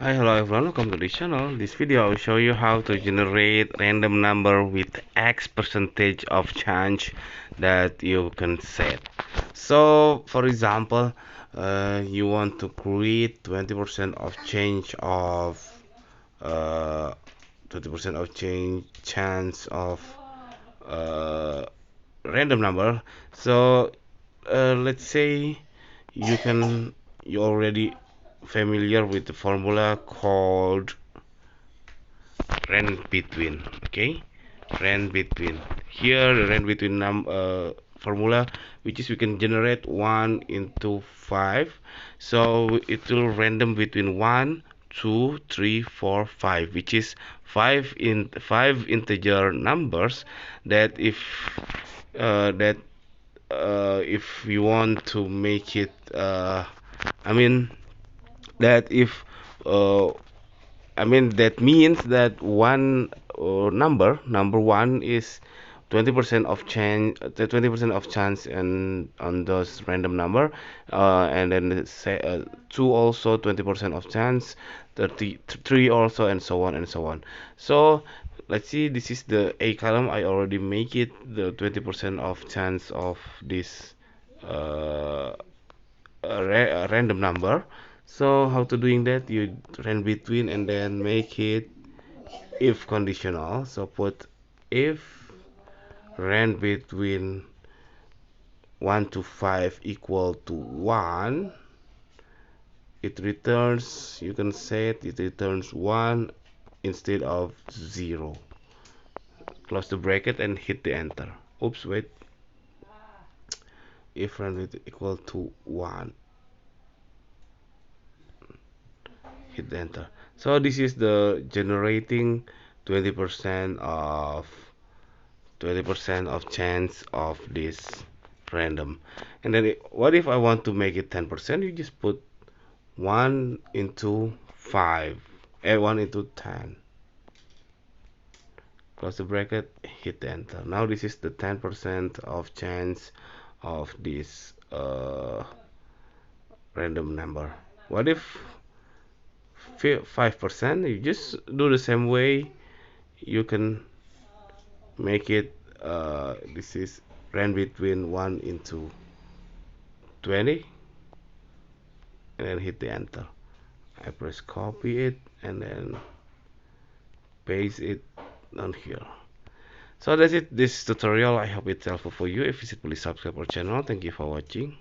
Hi, hello everyone, welcome to this channel. This video I will show you how to generate random number with X percentage of chance that you can set. So, for example, you want to create 20% of change of 20% of change chance of uh, random number. So, let's say you can you already familiar with the formula called rand between. Okay, rand between. Here the rand between formula, which is we can generate 1 into 5, so it will random between 1, 2, 3, 4, 5, which is 5 integer numbers that that if you want to make it I mean that if uh, that means that one number one is 20% of chance, the 20% of chance and on those random number, and then say two also 20% of chance, 33 also, and so on and so on. So let's see, this is the A column. I already make it the 20% of chance of this uh, a random number. So how to doing that? You rand between and then make it if conditional. So put if rand between 1 to 5 equal to 1, it returns, you can set it returns 1 instead of 0. Close the bracket and hit the enter. Oops, wait. If rand between equal to 1, hit the enter. So this is the generating 20% of 20% of chance of this random. And then what if I want to make it 10%? You just put 1 into 5 and 1 into 10. Close the bracket, hit enter. Now this is the 10% of chance of this random number. What if 5%? You just do the same way. You can make it this is rand between 1 into 20 and then hit the enter. I press copy it and then paste it down here. So that's it, this tutorial. I hope it's helpful for you. If you should, please subscribe our channel. Thank you for watching.